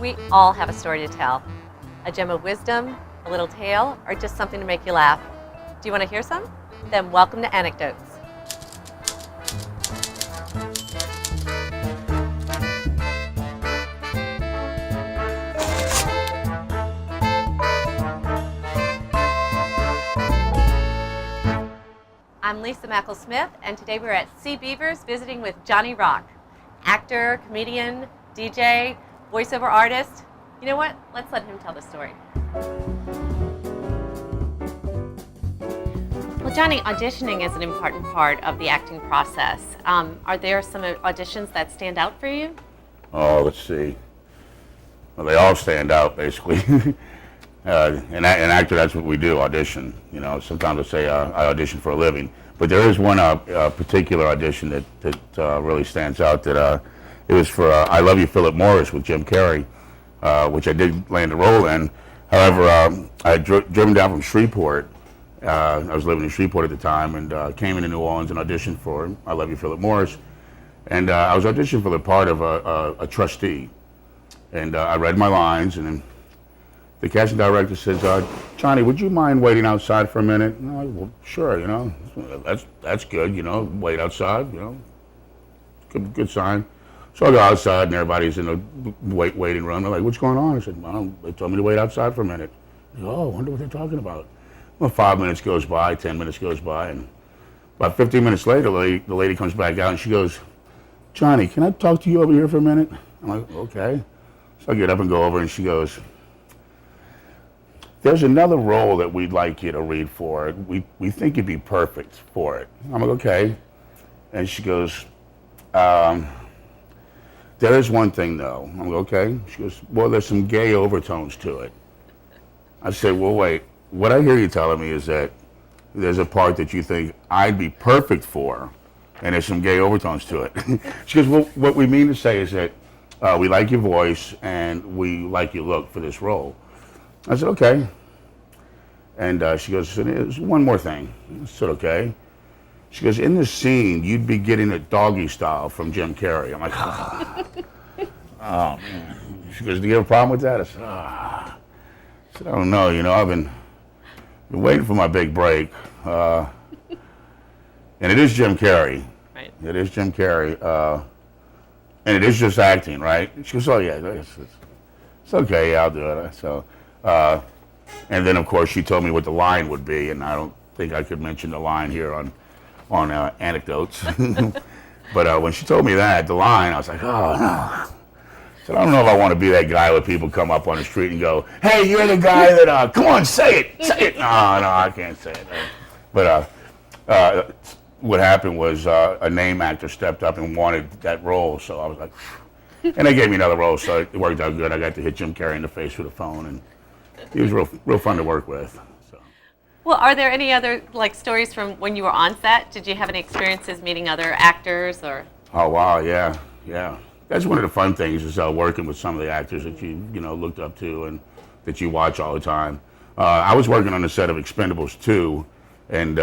We all have a story to tell. A gem of wisdom, a little tale, or just something to make you laugh. Do you want to hear some? Then welcome to Anecdotes. I'm Lisa Mackle-Smith, and today we're at Sea Beavers visiting with Johnny Rock, actor, comedian, DJ, voiceover artist. You know what? Let's let him tell the story. Well, Johnny, auditioning is an important part of the acting process. Are there some auditions that stand out for you? Oh, let's see. Well, they all stand out, basically. In actor, that's what we do, audition. You know, sometimes I say I audition for a living. But there is one particular audition that really stands out. That it was for I Love You, Philip Morris with Jim Carrey, which I did land a role in. However, I had driven down from Shreveport. I was living in Shreveport at the time, and came into New Orleans and auditioned for I Love You, Philip Morris. And I was auditioning for the part of a trustee. And I read my lines, and then the casting director says, Johnny, would you mind waiting outside for a minute? And I'm like, well, sure, you know, that's good, you know, wait outside, you know, good sign. So I go outside and everybody's in the waiting room. They're like, what's going on? I said, well, they told me to wait outside for a minute. They go, oh, I wonder what they're talking about. Well, 5 minutes goes by, 10 minutes goes by, and about 15 minutes later, the lady comes back out and she goes, Johnny, can I talk to you over here for a minute? I'm like, okay. So I get up and go over and she goes, there's another role that we'd like you to read for. We think you'd be perfect for it. I'm like, okay. And she goes, there is one thing though. I'm like, okay. She goes, well, there's some gay overtones to it. I said, well, wait. What I hear you telling me is that there's a part that you think I'd be perfect for, and there's some gay overtones to it. She goes, well, what we mean to say is that we like your voice and we like your look for this role. I said, okay. And she goes, there's one more thing. I said, okay. She goes, in this scene, you'd be getting it doggy style from Jim Carrey. I'm like, oh, man. She goes, do you have a problem with that? I said, I said, I don't know. You know, I've been waiting for my big break. And it is Jim Carrey. Right. It is Jim Carrey. And it is just acting, right? She goes, oh, yeah, it's okay. Yeah, I'll do it. So. And then, of course, she told me what the line would be, and I don't think I could mention the line here on Anecdotes. But when she told me that, the line, I was like, oh, no. So I don't know if I want to be that guy where people come up on the street and go, hey, you're the guy that, come on, say it. No, I can't say it. But what happened was a name actor stepped up and wanted that role, so I was like, and they gave me another role, so it worked out good. I got to hit Jim Carrey in the face with a phone, and he was real fun to work with. So. Well, are there any other stories from when you were on set? Did you have any experiences meeting other actors or? Oh wow, yeah. That's one of the fun things is working with some of the actors that you looked up to and that you watch all the time. I was working on the set of Expendables 2, and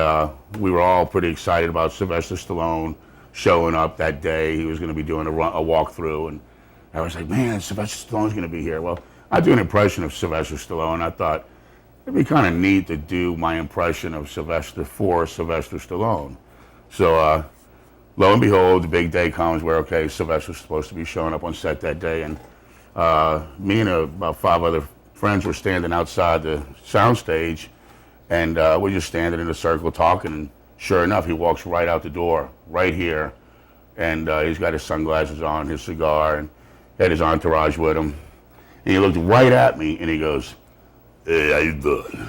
we were all pretty excited about Sylvester Stallone showing up that day. He was going to be doing a walkthrough, and I was like, man, Sylvester Stallone's going to be here. Well, I do an impression of Sylvester Stallone. I thought it'd be kind of neat to do my impression of Sylvester Stallone. So lo and behold, the big day comes where, okay, Sylvester's supposed to be showing up on set that day, and me and about 5 other friends were standing outside the soundstage, and we're just standing in a circle talking, and sure enough, he walks right out the door, right here, and he's got his sunglasses on, his cigar, and had his entourage with him. And he looked right at me, and he goes, hey, how you doing?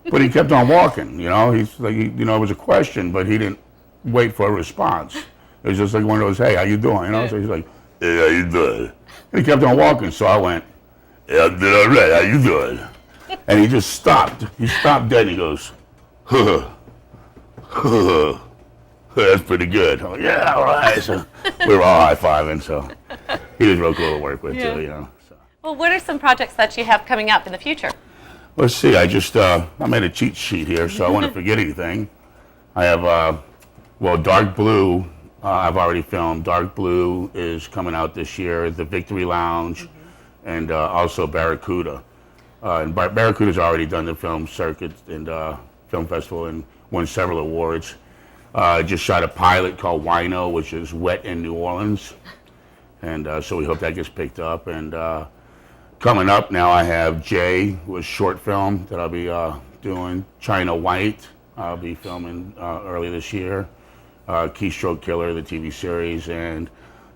But he kept on walking, you know. He's like, it was a question, but he didn't wait for a response. It was just like one of those, hey, how you doing? You know, so he's like, hey, how you doing? And he kept on walking, so I went, hey, I'm doing all right, how you doing? And he just stopped. He stopped dead, and he goes, that's pretty good. I'm like, yeah, all right. So we were all high-fiving, so he was real cool to work with, too, you know. So. Well, what are some projects that you have coming up in the future? Let's see, I made a cheat sheet here, so I wouldn't forget anything. I have, Dark Blue, I've already filmed. Dark Blue is coming out this year, The Victory Lounge. and also Barracuda. And Barracuda's already done the film circuit and film festival and won several awards. Just shot a pilot called Wino, which is wet in New Orleans. And so we hope that gets picked up. And coming up now, I have Jay, who is short film that I'll be doing. China White, I'll be filming early this year. Keystroke Killer, the TV series. And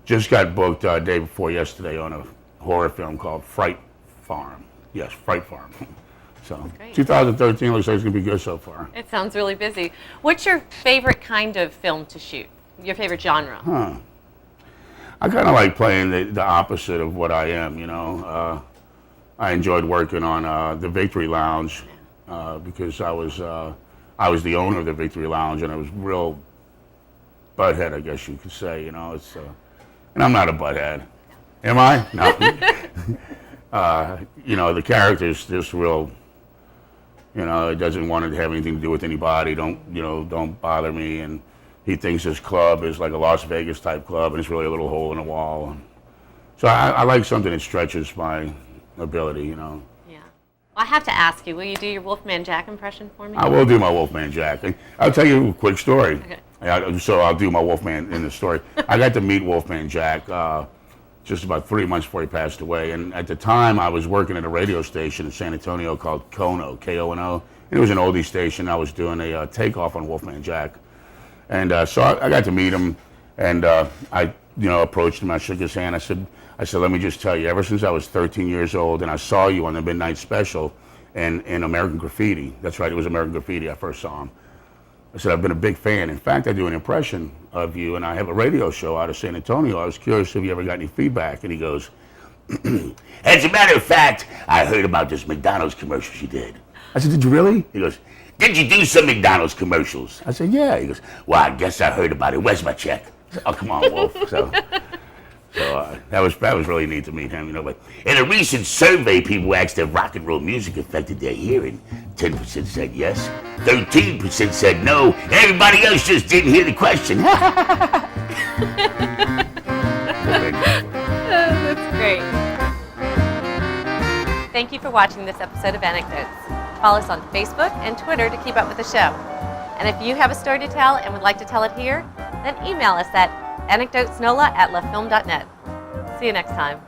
just got booked day before yesterday on a horror film called Fright Farm. Yes, Fright Farm. So Great. 2013 looks like it's going to be good so far. It sounds really busy. What's your favorite kind of film to shoot? Your favorite genre? I kind of like playing the opposite of what I am, you know. I enjoyed working on the Victory Lounge because I was the owner of the Victory Lounge, and I was real butthead, I guess you could say, you know. And I'm not a butthead. Am I? No. You know, the character's just real, you know, it doesn't want to have anything to do with anybody. Don't bother me. And he thinks his club is like a Las Vegas type club, and it's really a little hole in a wall. So I like something that stretches my ability, you know. Yeah. Well, I have to ask you, will you do your Wolfman Jack impression for me? I will do my Wolfman Jack. I'll tell you a quick story. Okay. So I'll do my Wolfman in the story. I got to meet Wolfman Jack just about 3 months before he passed away. And at the time, I was working at a radio station in San Antonio called Kono, K-O-N-O. And it was an oldie station. I was doing a takeoff on Wolfman Jack. And so I got to meet him, and I approached him. I shook his hand. I said, let me just tell you, ever since I was 13 years old and I saw you on the Midnight Special in American Graffiti. That's right, it was American Graffiti I first saw him. I said, I've been a big fan. In fact, I do an impression of you, and I have a radio show out of San Antonio. I was curious if you ever got any feedback. And he goes, as a matter of fact, I heard about this McDonald's commercial you did. I said, did you really? He goes, did you do some McDonald's commercials? I said, yeah. He goes, well, I guess I heard about it. Where's my check? I said, oh, come on, Wolf. So that was really neat to meet him, you know. But in a recent survey, people asked if rock and roll music affected their hearing. 10% said yes, 13% said no. Everybody else just didn't hear the question. That's great. Thank you for watching this episode of Anecdotes. Follow us on Facebook and Twitter to keep up with the show. And if you have a story to tell and would like to tell it here, then email us at AnecdotesNOLA@lafilm.net. See you next time.